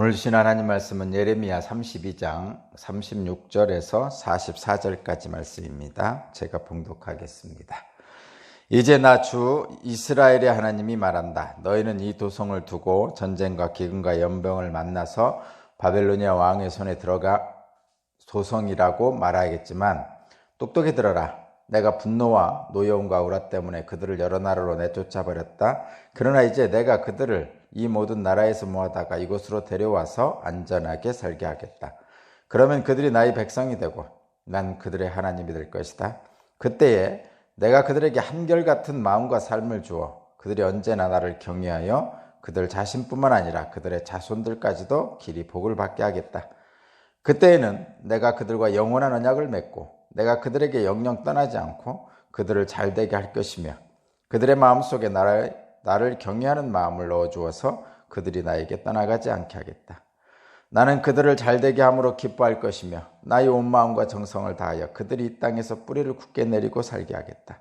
오늘 주신 하나님 말씀은 예레미야 32장 36절에서 44절까지 말씀입니다. 제가 봉독하겠습니다. 이제 나 주 이스라엘의 하나님이 말한다. 너희는 이 도성을 두고 전쟁과 기근과 연병을 만나서 바벨로니아 왕의 손에 들어가 도성이라고 말하겠지만 똑똑히 들어라. 내가 분노와 노여움과 우라 때문에 그들을 여러 나라로 내쫓아 버렸다. 그러나 이제 내가 그들을 이 모든 나라에서 모아다가 이곳으로 데려와서 안전하게 살게 하겠다. 그러면 그들이 나의 백성이 되고 난 그들의 하나님이 될 것이다. 그때에 내가 그들에게 한결같은 마음과 삶을 주어 그들이 언제나 나를 경외하여 그들 자신뿐만 아니라 그들의 자손들까지도 길이 복을 받게 하겠다. 그때에는 내가 그들과 영원한 언약을 맺고 내가 그들에게 영영 떠나지 않고 그들을 잘되게 할 것이며 그들의 마음속에 나를 경외하는 마음을 넣어주어서 그들이 나에게 떠나가지 않게 하겠다. 나는 그들을 잘되게 함으로 기뻐할 것이며 나의 온 마음과 정성을 다하여 그들이 이 땅에서 뿌리를 굳게 내리고 살게 하겠다.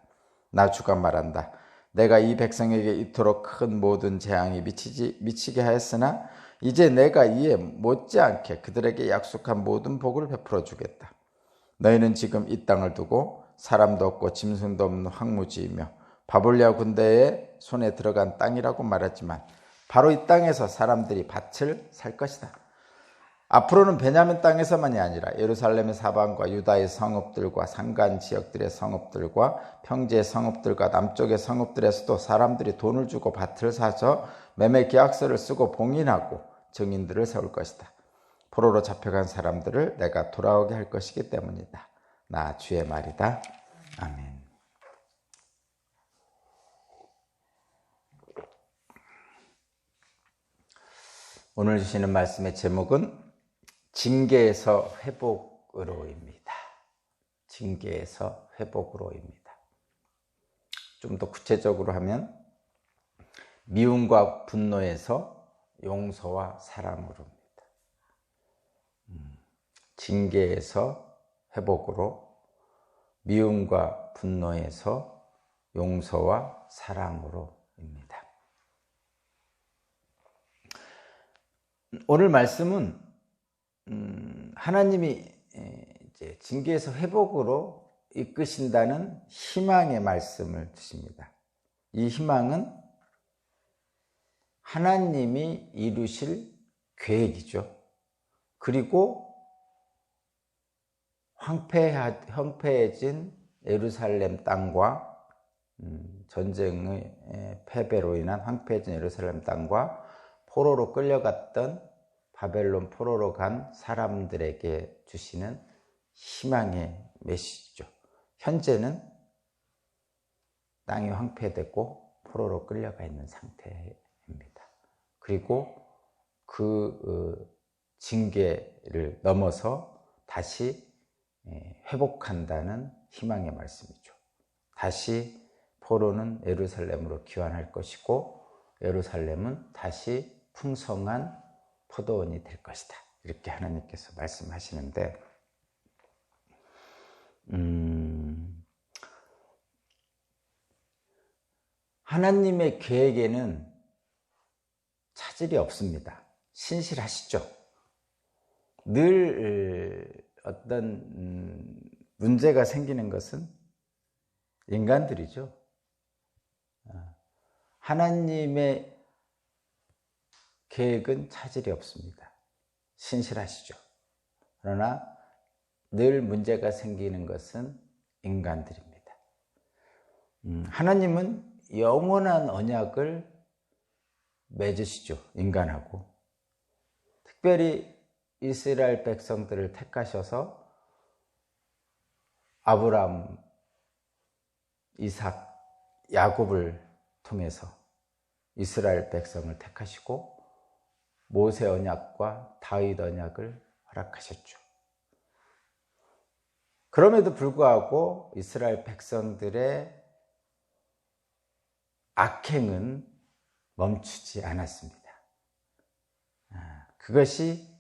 나 주가 말한다. 내가 이 백성에게 이토록 큰 모든 재앙이 미치게 하였으나 이제 내가 이에 못지않게 그들에게 약속한 모든 복을 베풀어 주겠다. 너희는 지금 이 땅을 두고 사람도 없고 짐승도 없는 황무지이며 바벨로니아 군대의 손에 들어간 땅이라고 말하지만 바로 이 땅에서 사람들이 밭을 살 것이다. 앞으로는 베냐민 땅에서만이 아니라 예루살렘의 사방과 유다의 성읍들과 산간 지역들의 성읍들과 평지의 성읍들과 남쪽의 성읍들에서도 사람들이 돈을 주고 밭을 사서 매매 계약서를 쓰고 봉인하고 증인들을 세울 것이다. 포로로 잡혀간 사람들을 내가 돌아오게 할 것이기 때문이다. 나 주의 말이다. 아멘. 오늘 주시는 말씀의 제목은 징계에서 회복으로입니다. 징계에서 회복으로입니다. 좀 더 구체적으로 하면 미움과 분노에서 용서와 사랑으로입니다. 징계에서 회복으로, 미움과 분노에서 용서와 사랑으로입니다. 오늘 말씀은 하나님이 이제 징계에서 회복으로 이끄신다는 희망의 말씀을 주십니다. 이 희망은 하나님이 이루실 계획이죠. 그리고 황폐해진 예루살렘 땅과 전쟁의 패배로 인한 황폐해진 예루살렘 땅과 포로로 끌려갔던 바벨론 포로로 간 사람들에게 주시는 희망의 메시지죠. 현재는 땅이 황폐되고 포로로 끌려가 있는 상태입니다. 그리고 그 징계를 넘어서 다시 회복한다는 희망의 말씀이죠. 다시 포로는 예루살렘으로 귀환할 것이고 예루살렘은 다시 풍성한 포도원이 될 것이다. 이렇게 하나님께서 말씀하시는데 하나님의 계획에는 차질이 없습니다. 신실하시죠. 늘 어떤 문제가 생기는 것은 인간들이죠. 하나님의 계획은 차질이 없습니다. 신실하시죠. 그러나 늘 문제가 생기는 것은 인간들입니다. 하나님은 영원한 언약을 맺으시죠. 인간하고. 특별히 이스라엘 백성들을 택하셔서 아브라함, 이삭, 야곱을 통해서 이스라엘 백성을 택하시고 모세 언약과 다윗 언약을 허락하셨죠. 그럼에도 불구하고 이스라엘 백성들의 악행은 멈추지 않았습니다. 그것이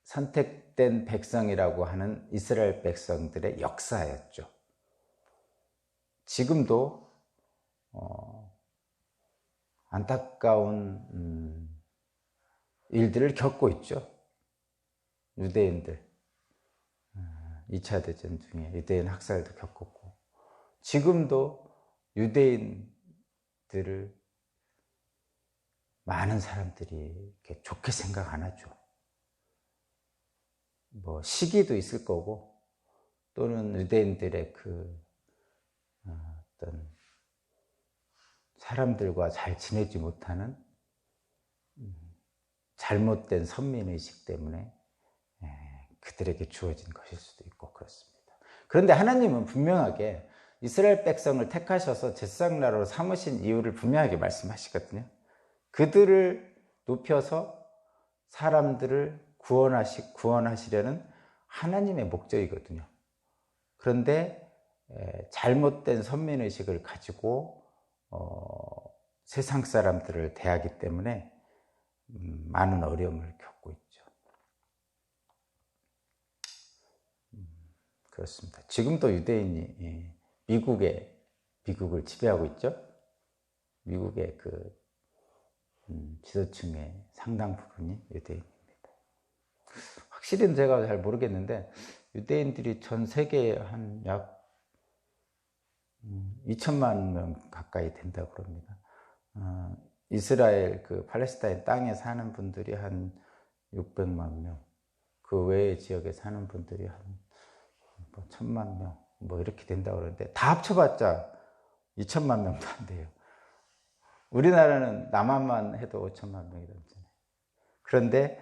선택된 백성이라고 하는 이스라엘 백성들의 역사였죠. 지금도 안타까운 일들을 겪고 있죠. 유대인들 2차 대전 중에 유대인 학살도 겪었고, 지금도 유대인들을 많은 사람들이 이렇게 좋게 생각 안 하죠. 뭐 시기도 있을 거고, 또는 유대인들의 어떤 사람들과 잘 지내지 못하는 잘못된 선민의식 때문에 그들에게 주어진 것일 수도 있고 그렇습니다. 그런데 하나님은 분명하게 이스라엘 백성을 택하셔서 제사장나라로 삼으신 이유를 분명하게 말씀하시거든요. 그들을 높여서 사람들을 구원하시려는 하나님의 목적이거든요. 그런데 잘못된 선민의식을 가지고 세상 사람들을 대하기 때문에 많은 어려움을 겪고 있죠. 그렇습니다. 지금도 유대인이 미국을 지배하고 있죠. 미국의 지도층의 상당 부분이 유대인입니다. 확실히는 제가 잘 모르겠는데 유대인들이 전 세계에 한 약 2천만 명 가까이 된다고 그럽니다. 이스라엘 팔레스타인 땅에 사는 분들이 한 600만 명, 그 외의 지역에 사는 분들이 한 1,000만 명 이렇게 된다고 그러는데, 다 합쳐봤자 2천만 명도 안 돼요. 우리나라는 남한만 해도 5천만 명이 넘잖아요. 그런데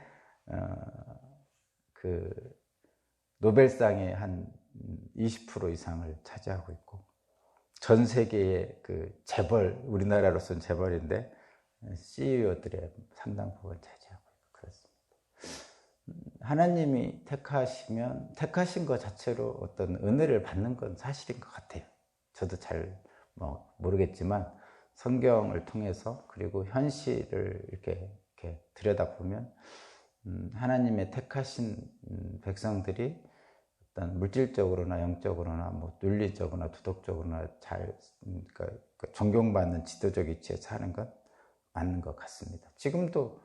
노벨상의 한 20% 이상을 차지하고 있고, 전 세계의 재벌, 우리나라로서는 재벌인데 CEO들의 상당 부분 차지하고 있고 그렇습니다. 하나님이 택하신 것 자체로 어떤 은혜를 받는 건 사실인 것 같아요. 저도 잘 모르겠지만 성경을 통해서, 그리고 현실을 이렇게 들여다보면 하나님의 택하신 백성들이 어떤 물질적으로나 영적으로나 윤리적으로나 도덕적으로나 그러니까 존경받는 지도적 위치에 사는 건 맞는 것 같습니다. 지금도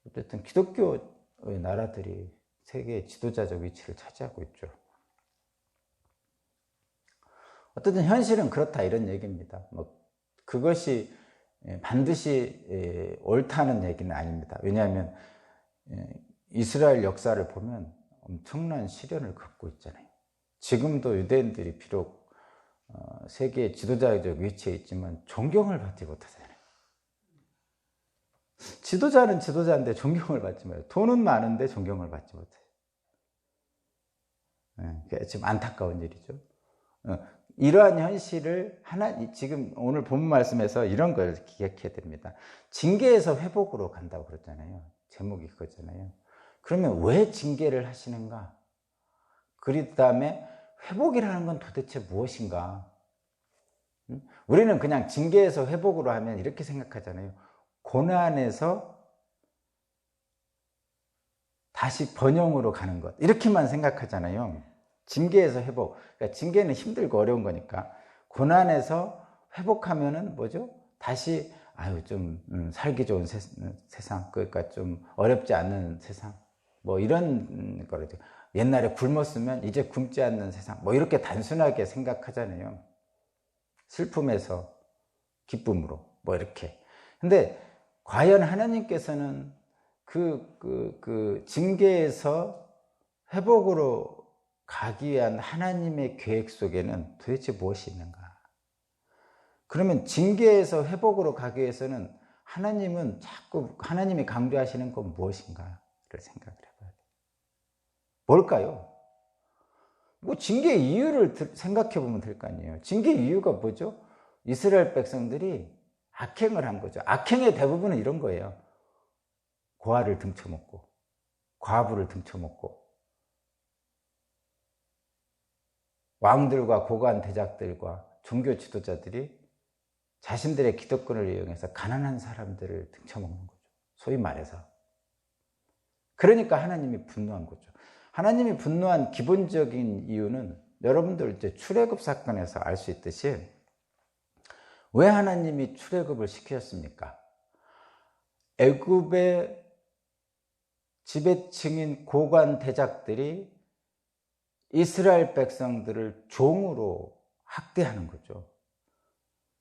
어쨌든 기독교의 나라들이 세계의 지도자적 위치를 차지하고 있죠. 어쨌든 현실은 그렇다, 이런 얘기입니다. 그것이 반드시 옳다는 얘기는 아닙니다. 왜냐하면 이스라엘 역사를 보면 엄청난 시련을 겪고 있잖아요. 지금도 유대인들이 비록 세계의 지도자적 위치에 있지만 존경을 받지 못하잖아요. 지도자는 지도자인데 존경을 받지 못해요. 돈은 많은데 존경을 받지 못해요. 지금 안타까운 일이죠. 이러한 현실을 지금 오늘 본문 말씀에서 이런 걸 기억해야 됩니다. 징계에서 회복으로 간다고 그랬잖아요. 제목이 그거잖아요. 그러면 왜 징계를 하시는가? 그 다음에 회복이라는 건 도대체 무엇인가? 우리는 그냥 징계에서 회복으로 하면 이렇게 생각하잖아요. 고난에서 다시 번영으로 가는 것, 이렇게만 생각하잖아요. 징계에서 회복, 그러니까 징계는 힘들고 어려운 거니까 고난에서 회복하면은 뭐죠? 다시 좀 살기 좋은 세상, 그러니까 좀 어렵지 않은 세상, 이런 거죠. 옛날에 굶었으면 이제 굶지 않는 세상, 이렇게 단순하게 생각하잖아요. 슬픔에서 기쁨으로, 이렇게. 근데 과연 하나님께서는 그 징계에서 회복으로 가기 위한 하나님의 계획 속에는 도대체 무엇이 있는가? 그러면 징계에서 회복으로 가기 위해서는 하나님이 강조하시는 건 무엇인가를 생각을 해봐야 돼요. 뭘까요? 징계 이유를 생각해 보면 될 거 아니에요. 징계 이유가 뭐죠? 이스라엘 백성들이 악행을 한 거죠. 악행의 대부분은 이런 거예요. 고아를 등쳐먹고, 과부를 등쳐먹고, 왕들과 고관 대작들과 종교 지도자들이 자신들의 기득권을 이용해서 가난한 사람들을 등쳐먹는 거죠. 소위 말해서. 그러니까 하나님이 분노한 거죠. 하나님이 분노한 기본적인 이유는 여러분들 이제 출애굽 사건에서 알 수 있듯이, 왜 하나님이 출애굽을 시키셨습니까? 애굽의 지배층인 고관 대작들이 이스라엘 백성들을 종으로 학대하는 거죠.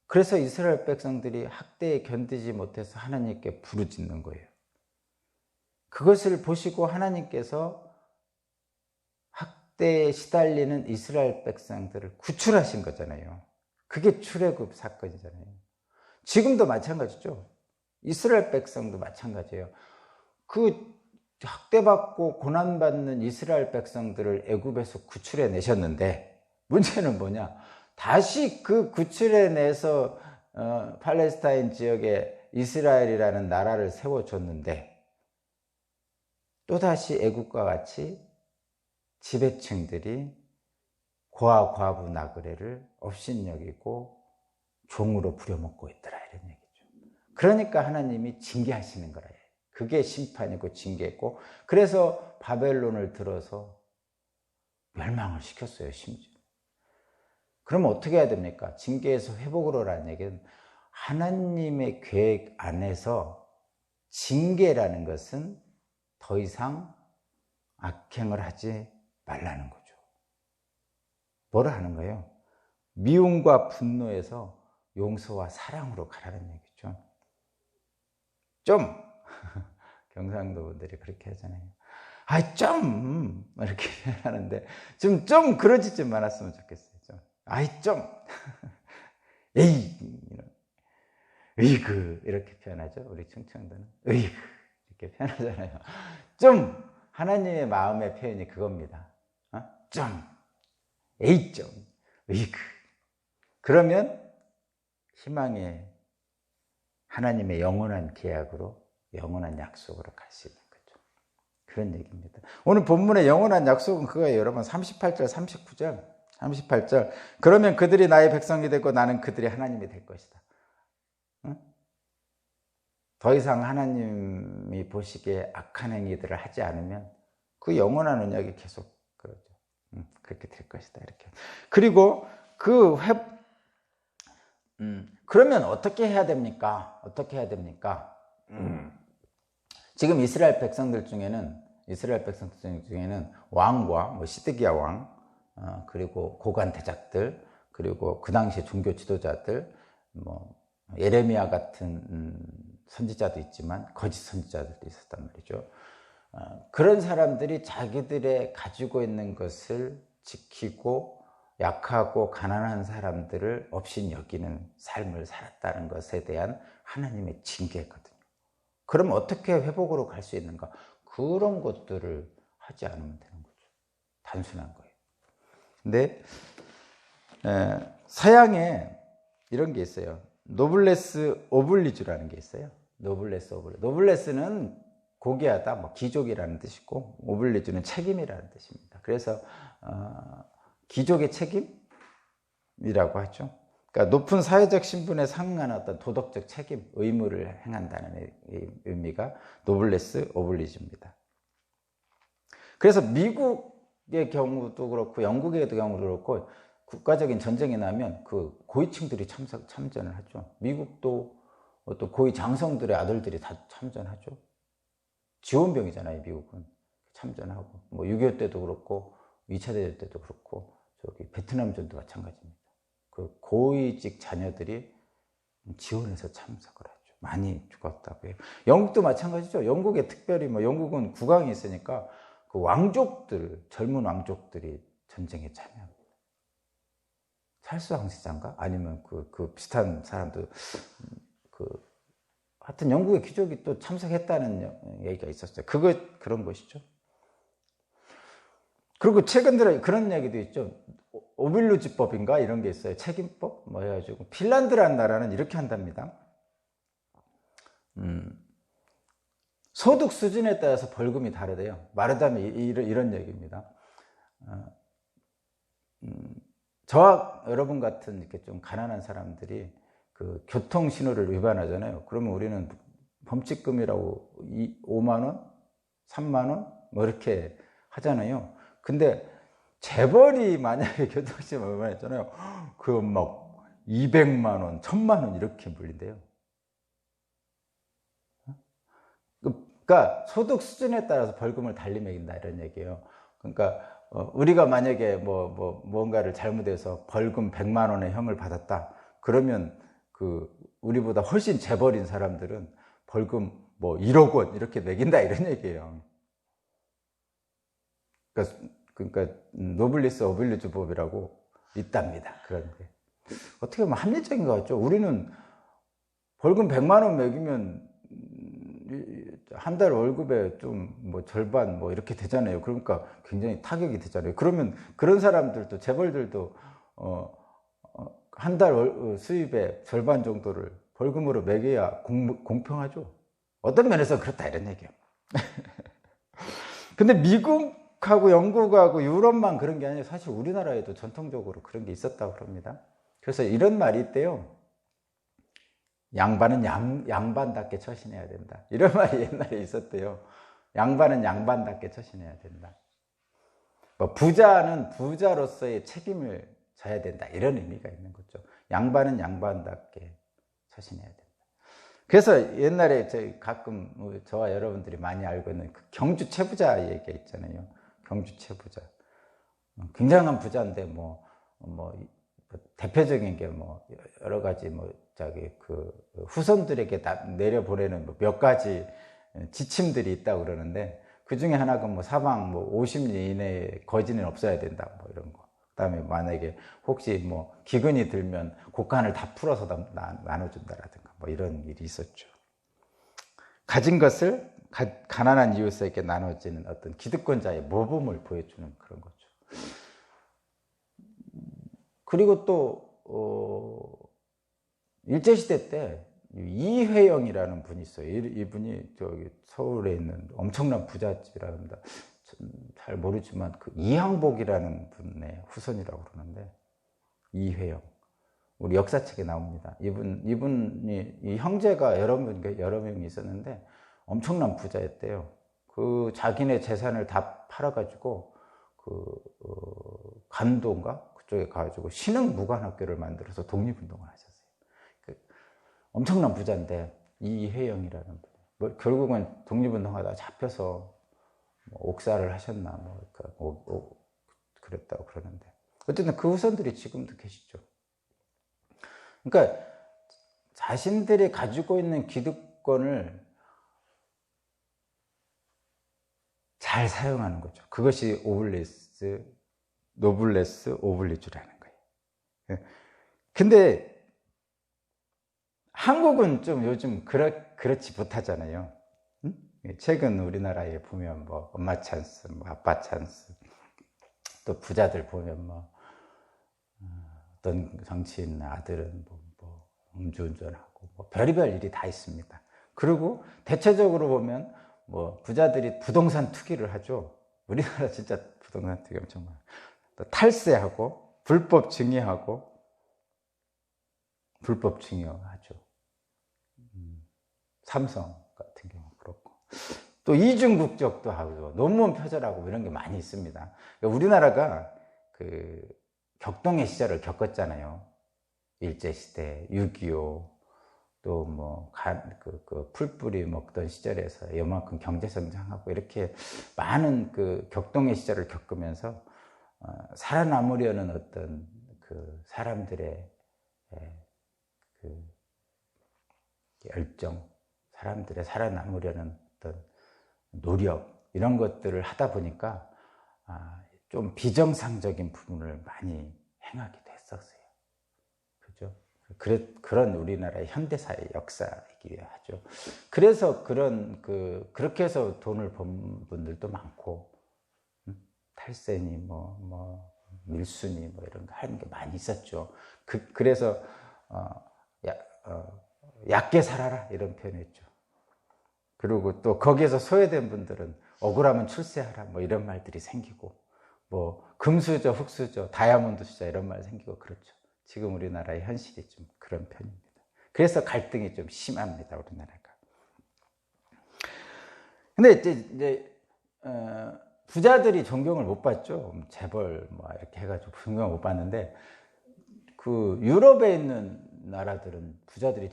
그래서 이스라엘 백성들이 학대에 견디지 못해서 하나님께 부르짖는 거예요. 그것을 보시고 하나님께서 학대에 시달리는 이스라엘 백성들을 구출하신 거잖아요. 그게 출애굽 사건이잖아요. 지금도 마찬가지죠. 이스라엘 백성도 마찬가지예요. 그 학대받고 고난받는 이스라엘 백성들을 애굽에서 구출해 내셨는데, 문제는 뭐냐? 다시 그 구출해 내서 팔레스타인 지역에 이스라엘이라는 나라를 세워줬는데, 또다시 애굽과 같이 지배층들이 고아 과부 나그네를 업신여기고 종으로 부려먹고 있더라, 이런 얘기죠. 그러니까 하나님이 징계하시는 거라. 그게 심판이고 징계고, 그래서 바벨론을 들어서 멸망을 시켰어요, 심지어. 그러면 어떻게 해야 됩니까? 징계에서 회복을 하라는 얘기는 하나님의 계획 안에서 징계라는 것은 더 이상 악행을 하지 말라는 거죠. 뭐를 하는 거예요? 미움과 분노에서 용서와 사랑으로 가라는 얘기죠. 좀 경상도 분들이 그렇게 하잖아요. 아이 좀 이렇게 하는데 좀 그러지 좀 않았으면 좋겠어요. 좀 아이 좀 에이 으이그 이렇게 표현하죠. 우리 충청도는 으이그 이렇게 표현하잖아요. 좀 하나님의 마음의 표현이 그겁니다. 좀 에이 좀 으이그. 그러면 희망의 하나님의 영원한 계약으로, 영원한 약속으로 갈 수 있는 거죠. 그런 얘기입니다. 오늘 본문의 영원한 약속은 그거예요. 여러분 38절 39절 38절 그러면 그들이 나의 백성이 되고 나는 그들이 하나님이 될 것이다. 응? 더 이상 하나님이 보시기에 악한 행위들을 하지 않으면 그 영원한 언약이 계속 그러죠. 그렇게 될 것이다. 이렇게. 그리고 그러면 어떻게 해야 됩니까? 어떻게 해야 됩니까? 지금 이스라엘 백성들 중에는 왕과 시드기야 왕, 그리고 고관 대작들, 그리고 그 당시 종교 지도자들, 예레미야 같은 선지자도 있지만 거짓 선지자들도 있었단 말이죠. 그런 사람들이 자기들의 가지고 있는 것을 지키고 약하고 가난한 사람들을 업신 여기는 삶을 살았다는 것에 대한 하나님의 징계거든요. 그럼 어떻게 회복으로 갈 수 있는가? 그런 것들을 하지 않으면 되는 거죠. 단순한 거예요. 근데 서양에 이런 게 있어요. 노블레스 오블리주라는 게 있어요. 노블레스는 고귀하다, 귀족이라는 뜻이고, 오블리주는 책임이라는 뜻입니다. 그래서 귀족의 책임이라고 하죠. 그러니까 높은 사회적 신분에 상응하는 어떤 도덕적 책임, 의무를 행한다는 의미가 노블레스 오블리주입니다. 그래서 미국의 경우도 그렇고 영국의 경우도 그렇고 국가적인 전쟁이 나면 그 고위층들이 참전을 하죠. 미국도 또 고위 장성들의 아들들이 다 참전하죠. 지원병이잖아요, 미국은. 참전하고. 6.25 때도 그렇고 2차 대전 때도 그렇고 베트남전도 마찬가지입니다. 그 고위직 자녀들이 지원해서 참석을 하죠. 많이 죽었다고 해요. 영국도 마찬가지죠. 영국에 특별히 영국은 국왕이 있으니까 그 왕족들, 젊은 왕족들이 전쟁에 참여합니다. 찰스 왕세자인가? 아니면 그 비슷한 사람도 하여튼 영국의 귀족이 또 참석했다는 얘기가 있었어요. 그런 것이죠. 그리고 최근 들어 그런 얘기도 있죠. 오빌루지법인가 이런 게 있어요. 책임법 해가지고 핀란드라는 나라는 이렇게 한답니다. 소득 수준에 따라서 벌금이 다르대요. 말하자면 이런 얘기입니다. 저와 여러분 같은 이렇게 좀 가난한 사람들이 그 교통 신호를 위반하잖아요. 그러면 우리는 범칙금이라고 5만 원, 3만 원 이렇게 하잖아요. 근데 재벌이 만약에 교통신호 위반했잖아요. 200만 원, 1000만 원 이렇게 물린대요. 그러니까 소득 수준에 따라서 벌금을 달리 매긴다 이런 얘기예요. 그러니까 우리가 만약에 뭔가를 잘못해서 벌금 100만 원의 형을 받았다. 그러면 우리보다 훨씬 재벌인 사람들은 벌금 1억 원 이렇게 매긴다 이런 얘기예요. 그러니까 노블리스 어빌리주 법이라고 있답니다. 그런데 어떻게 보면 합리적인 것 같죠. 우리는 벌금 100만 원 매기면 한 달 월급에 좀 절반 이렇게 되잖아요. 그러니까 굉장히 타격이 되잖아요. 그러면 그런 사람들도 재벌들도 한 달 수입의 절반 정도를 벌금으로 매겨야 공평하죠. 어떤 면에서 그렇다 이런 얘기예요. 근데 미국하고 영국하고 유럽만 그런 게 아니라 사실 우리나라에도 전통적으로 그런 게 있었다고 그럽니다. 그래서 이런 말이 있대요. 양반은 양반답게 처신해야 된다. 이런 말이 옛날에 있었대요. 양반은 양반답게 처신해야 된다. 부자는 부자로서의 책임을 져야 된다. 이런 의미가 있는 거죠. 양반은 양반답게 처신해야 된다. 그래서 옛날에 가끔 저와 여러분들이 많이 알고 있는 경주 최부자 얘기가 있잖아요. 경주 최부자. 굉장한 부자인데 대표적인 게 여러 가지 후손들에게 내려보내는 몇 가지 지침들이 있다고 그러는데 그 중에 하나가 사방 50리 이내에 거지는 없어야 된다 이런 거. 그다음에 만약에 혹시 기근이 들면 곡간을 다 풀어서 나눠준다라든가 이런 일이 있었죠. 가진 것을 가난한 이웃에게 나눠지는 어떤 기득권자의 모범을 보여주는 그런 거죠. 그리고 또 일제시대 때 이회영이라는 분이 있어요. 이분이 서울에 있는 엄청난 부잣집이라 합니다. 잘 모르지만 이항복이라는 분의 후손이라고 그러는데, 이회영. 우리 역사책에 나옵니다. 이분이 이 형제가 여러 명이 있었는데 엄청난 부자였대요. 자기네 재산을 다 팔아가지고 간도인가 그쪽에 가가지고 신흥무관학교를 만들어서 독립운동을 하셨어요. 엄청난 부자인데 이회영이라는 분. 결국은 독립운동하다가 잡혀서 옥살을 하셨나 그랬다고 그러는데 어쨌든 그 후손들이 지금도 계시죠. 그러니까 자신들이 가지고 있는 기득권을 잘 사용하는 거죠. 그것이 노블레스 오블리주라는 거예요. 근데 한국은 좀 요즘 그렇지 못하잖아요. 응? 최근 우리나라에 보면 엄마 찬스, 아빠 찬스, 또 부자들 보면 어떤 정치인 아들은 음주운전하고 별의별 일이 다 있습니다. 그리고 대체적으로 보면 부자들이 부동산 투기를 하죠. 우리나라 진짜 부동산 투기 엄청 많아요. 또 탈세하고 불법 증여하고 불법 증여하죠. 삼성 같은 경우 그렇고 또 이중 국적도 하고 논문 표절하고 이런 게 많이 있습니다. 그러니까 우리나라가 격동의 시절을 겪었잖아요. 일제시대, 6.25, 또 풀뿌리 먹던 시절에서 요만큼 경제성장하고 이렇게 많은 격동의 시절을 겪으면서 살아남으려는 어떤 사람들의 열정, 사람들의 살아남으려는 어떤 노력, 이런 것들을 하다 보니까 좀 비정상적인 부분을 많이 행하기도 했었어요. 그죠? 그런 우리나라의 현대사의 역사이기도 하죠. 그래서 그렇게 해서 돈을 번 분들도 많고, 탈세니, 밀수니, 이런 거 하는 게 많이 있었죠. 그래서, 얕게 살아라, 이런 표현했죠. 그리고 또 거기에서 소외된 분들은 억울하면 출세하라, 이런 말들이 생기고, 금수저, 흑수저, 다이아몬드 수저, 이런 말 생기고, 그렇죠. 지금 우리나라의 현실이 좀 그런 편입니다. 그래서 갈등이 좀 심합니다, 우리나라가. 근데 이제 부자들이 존경을 못 받죠. 재벌 이렇게 해가지고 존경을 못 받는데, 유럽에 있는 나라들은 부자들이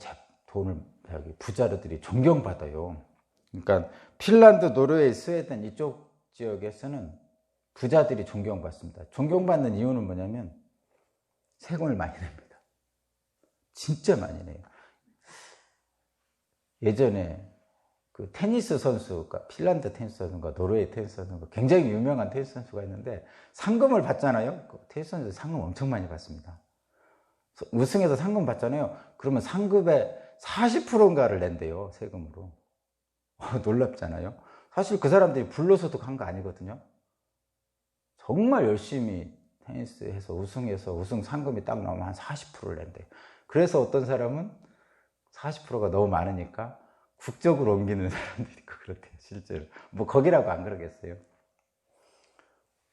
부자들이 존경받아요. 그러니까 핀란드, 노르웨이, 스웨덴 이쪽 지역에서는 부자들이 존경받습니다. 존경받는 이유는 뭐냐면 세금을 많이 냅니다. 진짜 많이 내요. 예전에 그 테니스 선수가, 핀란드 테니스 선수가, 노르웨이 테니스 선수가, 굉장히 유명한 테니스 선수가 있는데 상금을 받잖아요. 그 테니스 선수 상금 엄청 많이 받습니다. 우승해서 상금 받잖아요. 그러면 상금의 40%인가를 낸대요, 세금으로. 놀랍잖아요. 사실 그 사람들이 불로소득 한 거 아니거든요. 정말 열심히 테니스해서 우승해서 우승 상금이 딱 나오면 한 40%를 낸대요. 그래서 어떤 사람은 40%가 너무 많으니까 국적으로 옮기는 사람들이 있고 그렇대요, 실제로. 뭐 거기라고 안 그러겠어요.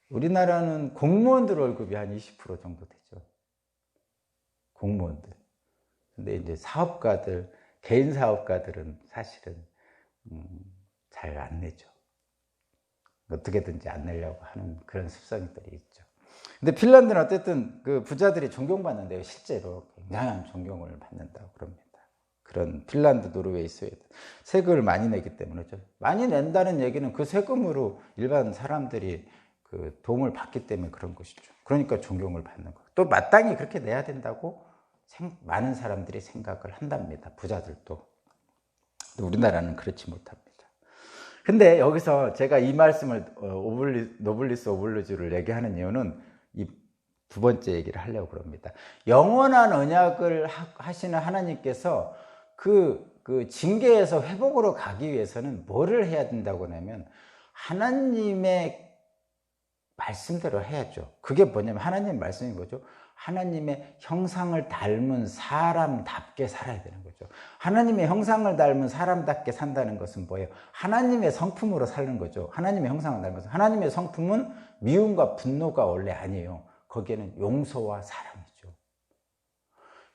우리나라는 공무원들 월급이 한 20% 정도 되죠. 공무원들. 근데 이제 사업가들, 개인 사업가들은 사실은 잘 안 내죠. 어떻게든지 안 내려고 하는 그런 습성들이 있죠. 근데 핀란드는 어쨌든 그 부자들이 존경받는데요. 실제로 굉장한 존경을 받는다고 그럽니다. 그런 핀란드, 노르웨이, 스웨덴. 세금을 많이 내기 때문이죠. 많이 낸다는 얘기는 그 세금으로 일반 사람들이 그 도움을 받기 때문에 그런 것이죠. 그러니까 존경을 받는 거예요. 또 마땅히 그렇게 내야 된다고 많은 사람들이 생각을 한답니다. 부자들도. 우리나라는 그렇지 못합니다. 근데 여기서 제가 이 말씀을 노블리스 오블리주를 얘기하는 이유는 이 두 번째 얘기를 하려고 그럽니다. 영원한 언약을 하시는 하나님께서 그 징계에서 회복으로 가기 위해서는 뭐를 해야 된다고 하냐면 하나님의 말씀대로 해야죠. 그게 뭐냐면 하나님의 말씀이 뭐죠? 하나님의 형상을 닮은 사람답게 살아야 되는 거죠. 하나님의 형상을 닮은 사람답게 산다는 것은 뭐예요? 하나님의 성품으로 사는 거죠. 하나님의 형상을 닮아서. 하나님의 성품은 미움과 분노가 원래 아니에요. 거기에는 용서와 사랑이죠.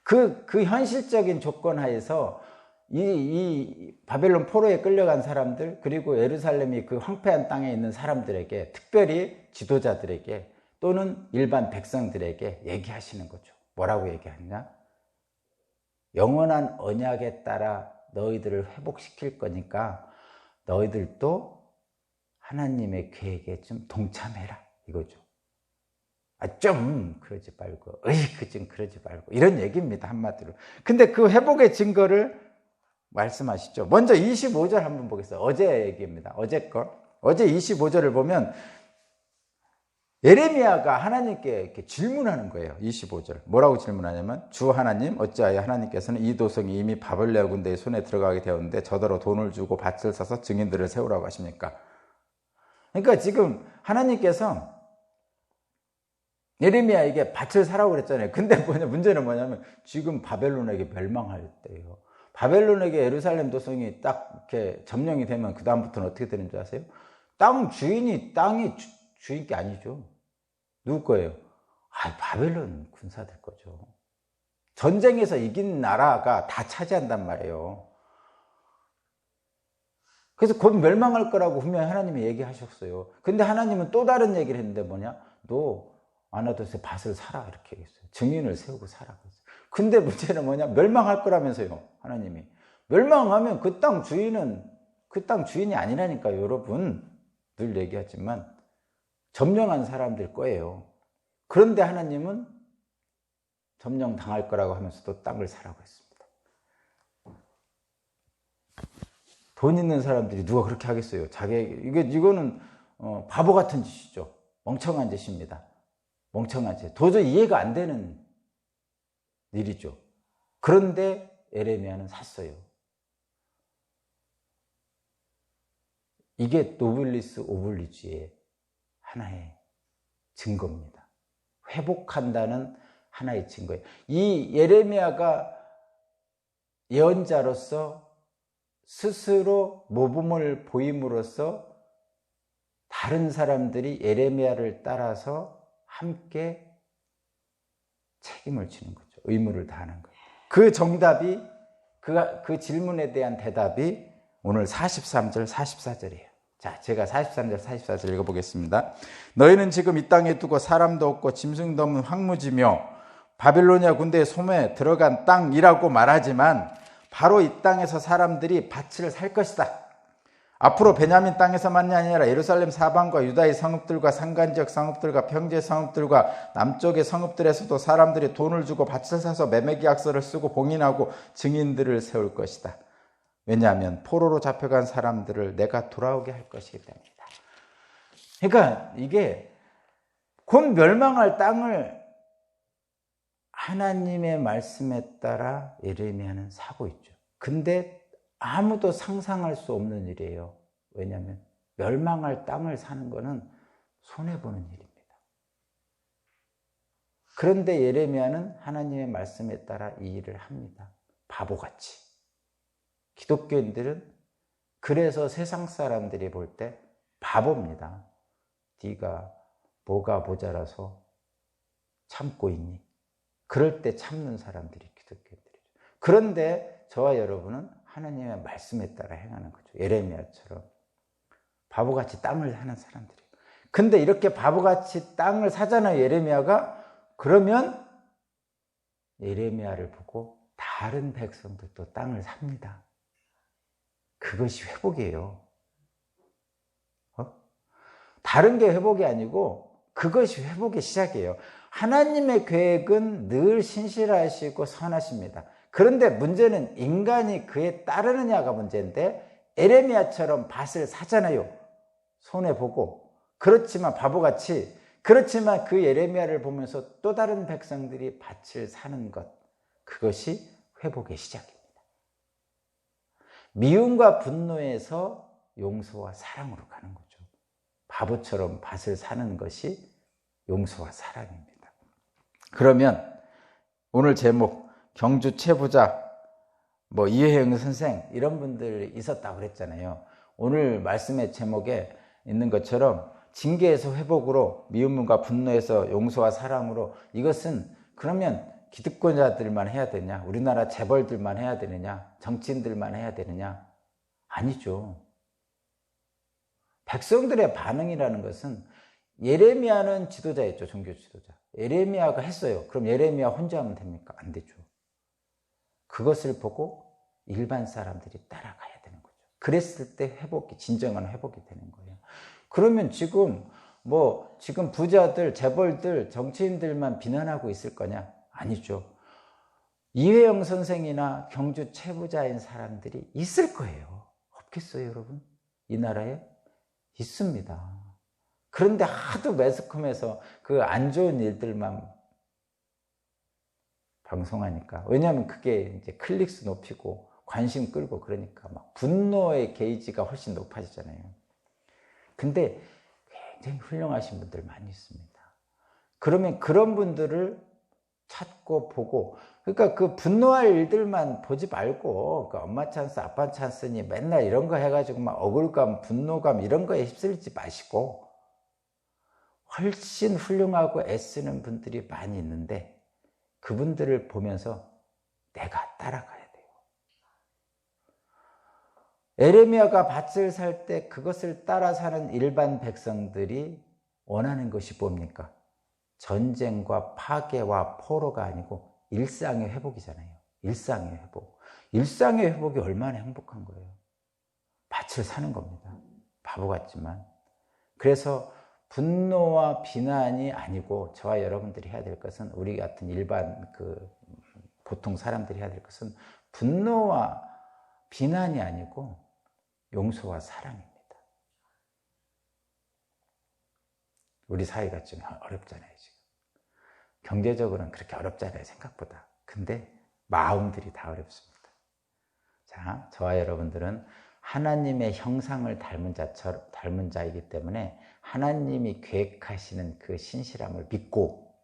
그 현실적인 조건 하에서 이 바벨론 포로에 끌려간 사람들, 그리고 예루살렘이 그 황폐한 땅에 있는 사람들에게, 특별히 지도자들에게 또는 일반 백성들에게 얘기하시는 거죠. 뭐라고 얘기하느냐? 영원한 언약에 따라 너희들을 회복시킬 거니까 너희들도 하나님의 계획에 좀 동참해라, 이거죠. 좀 그러지 말고, 좀 그러지 말고, 이런 얘기입니다, 한마디로. 근데 그 회복의 증거를 말씀하시죠. 먼저 25절 한번 보겠어요. 어제 얘기입니다. 어제 25절을 보면 예레미야가 하나님께 이렇게 질문하는 거예요. 25절. 뭐라고 질문하냐면, 주 하나님, 어찌하여 하나님께서는 이 도성이 이미 바벨론 군대의 손에 들어가게 되었는데 저더러 돈을 주고 밭을 사서 증인들을 세우라고 하십니까? 그러니까 지금 하나님께서 예레미야에게 밭을 사라고 그랬잖아요. 근데 문제는 뭐냐면 지금 바벨론에게 멸망할 때예요. 바벨론에게 예루살렘 도성이 딱 이렇게 점령이 되면 그 다음부터는 어떻게 되는 줄 아세요? 땅이 주인 게 아니죠. 누구 거예요? 바벨론 군사들 거죠. 전쟁에서 이긴 나라가 다 차지한단 말이에요. 그래서 곧 멸망할 거라고 분명히 하나님이 얘기하셨어요. 근데 하나님은 또 다른 얘기를 했는데 뭐냐? 너 아나도스의 밭을 사라, 이렇게 얘기했어요. 증인을 세우고 사라. 근데 문제는 뭐냐? 멸망할 거라면서요, 하나님이. 멸망하면 그 땅 주인이 아니라니까요, 여러분. 늘 얘기하지만 점령한 사람들 거예요. 그런데 하나님은 점령 당할 거라고 하면서도 땅을 사라고 했습니다. 돈 있는 사람들이 누가 그렇게 하겠어요? 이거는 바보 같은 짓이죠. 멍청한 짓입니다. 멍청한 짓. 도저히 이해가 안 되는 일이죠. 그런데 예레미야는 샀어요. 이게 노블리스 오블리주의 하나의 증거입니다. 회복한다는 하나의 증거예요. 이 예레미야가 예언자로서 스스로 모범을 보임으로써 다른 사람들이 예레미야를 따라서 함께 책임을 지는 거죠. 의무를 다하는 거예요. 그 정답이, 그 질문에 대한 대답이 오늘 43절, 44절이에요. 자, 제가 43절, 44절 읽어보겠습니다. 너희는 지금 이 땅에 두고 사람도 없고 짐승도 없는 황무지며 바빌로니아 군대의 손에 들어간 땅이라고 말하지만 바로 이 땅에서 사람들이 밭을 살 것이다. 앞으로 베냐민 땅에서만이 아니라 예루살렘 사방과 유다의 성읍들과 산간지역 성읍들과 평지의 성읍들과 남쪽의 성읍들에서도 사람들이 돈을 주고 밭을 사서 매매계약서를 쓰고 봉인하고 증인들을 세울 것이다. 왜냐하면 포로로 잡혀간 사람들을 내가 돌아오게 할 것이기 때문이다. 그러니까 이게 곧 멸망할 땅을 하나님의 말씀에 따라 예레미야는 사고 있죠. 근데 아무도 상상할 수 없는 일이에요. 왜냐하면 멸망할 땅을 사는 거는 손해보는 일입니다. 그런데 예레미야는 하나님의 말씀에 따라 이 일을 합니다. 바보같이. 기독교인들은 그래서 세상 사람들이 볼 때 바보입니다. 네가 뭐가 모자라서 참고 있니? 그럴 때 참는 사람들이 기독교인들이죠. 그런데 저와 여러분은 하나님의 말씀에 따라 행하는 거죠. 예레미야처럼 바보같이 땅을 사는 사람들이에요. 근데 이렇게 바보같이 땅을 사잖아요, 예레미야가. 그러면 예레미야를 보고 다른 백성들도 땅을 삽니다. 그것이 회복이에요. 다른 게 회복이 아니고 그것이 회복의 시작이에요. 하나님의 계획은 늘 신실하시고 선하십니다. 그런데 문제는 인간이 그에 따르느냐가 문제인데, 예레미야처럼 밭을 사잖아요. 손해보고. 그렇지만 바보같이. 그렇지만 그 예레미야를 보면서 또 다른 백성들이 밭을 사는 것, 그것이 회복의 시작입니다. 미움과 분노에서 용서와 사랑으로 가는 거죠. 바보처럼 밭을 사는 것이 용서와 사랑입니다. 그러면 오늘 제목, 경주 최부자, 이회영 선생, 이런 분들이 있었다고 그랬잖아요. 오늘 말씀의 제목에 있는 것처럼 징계에서 회복으로, 미움과 분노에서 용서와 사랑으로, 이것은 그러면 기득권자들만 해야 되냐? 우리나라 재벌들만 해야 되느냐? 정치인들만 해야 되느냐? 아니죠. 백성들의 반응이라는 것은, 예레미야는 지도자였죠. 종교 지도자. 예레미야가 했어요. 그럼 예레미야 혼자 하면 됩니까? 안 되죠. 그것을 보고 일반 사람들이 따라가야 되는 거죠. 그랬을 때 회복이, 진정한 회복이 되는 거예요. 그러면 지금 지금 부자들, 재벌들, 정치인들만 비난하고 있을 거냐? 아니죠. 이회영 선생이나 경주 최부자인 사람들이 있을 거예요. 없겠어요, 여러분? 이 나라에 있습니다. 그런데 하도 매스컴에서 그 안 좋은 일들만 방송하니까, 왜냐하면 그게 이제 클릭수 높이고 관심 끌고 그러니까 막 분노의 게이지가 훨씬 높아지잖아요. 근데 굉장히 훌륭하신 분들 많이 있습니다. 그러면 그런 분들을 찾고 보고, 그러니까 그 분노할 일들만 보지 말고, 그 엄마 찬스, 아빠 찬스니 맨날 이런 거 해가지고 막 억울감, 분노감 이런 거에 휩쓸리지 마시고, 훨씬 훌륭하고 애쓰는 분들이 많이 있는데 그분들을 보면서 내가 따라가야 돼요. 예레미야가 밭을 살 때 그것을 따라 사는 일반 백성들이 원하는 것이 뭡니까? 전쟁과 파괴와 포로가 아니고 일상의 회복이잖아요. 일상의 회복. 일상의 회복이 얼마나 행복한 거예요. 밭을 사는 겁니다. 바보 같지만. 그래서 분노와 비난이 아니고, 저와 여러분들이 해야 될 것은, 우리 같은 일반 보통 사람들이 해야 될 것은 분노와 비난이 아니고 용서와 사랑입니다. 우리 사회가 좀 어렵잖아요, 지금. 경제적으로는 그렇게 어렵잖아요, 생각보다. 근데 마음들이 다 어렵습니다. 자, 저와 여러분들은 하나님의 형상을 닮은 자이기 때문에 하나님이 계획하시는 그 신실함을 믿고,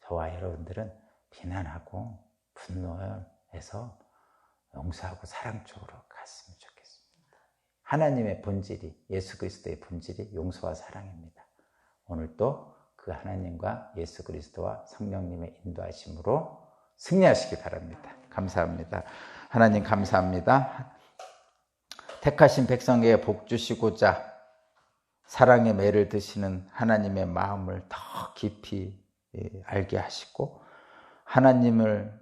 저와 여러분들은 비난하고 분노해서 용서하고 사랑 쪽으로 갔으면 좋겠습니다. 하나님의 본질이, 예수 그리스도의 본질이 용서와 사랑입니다. 오늘도 그 하나님과 예수 그리스도와 성령님의 인도하심으로 승리하시기 바랍니다. 감사합니다. 하나님 감사합니다. 택하신 백성에게 복 주시고자 사랑의 매를 드시는 하나님의 마음을 더 깊이 알게 하시고, 하나님을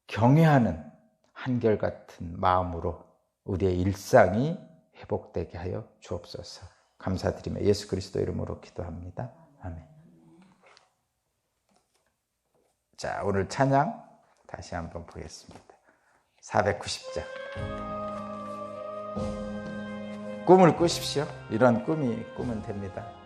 경외하는 한결같은 마음으로 우리의 일상이 회복되게 하여 주옵소서. 감사드리며 예수 그리스도 이름으로 기도합니다. 아멘. 자, 오늘 찬양 다시 한번 보겠습니다. 490장. 꿈을 꾸십시오. 이런 꿈이 꾸면 됩니다.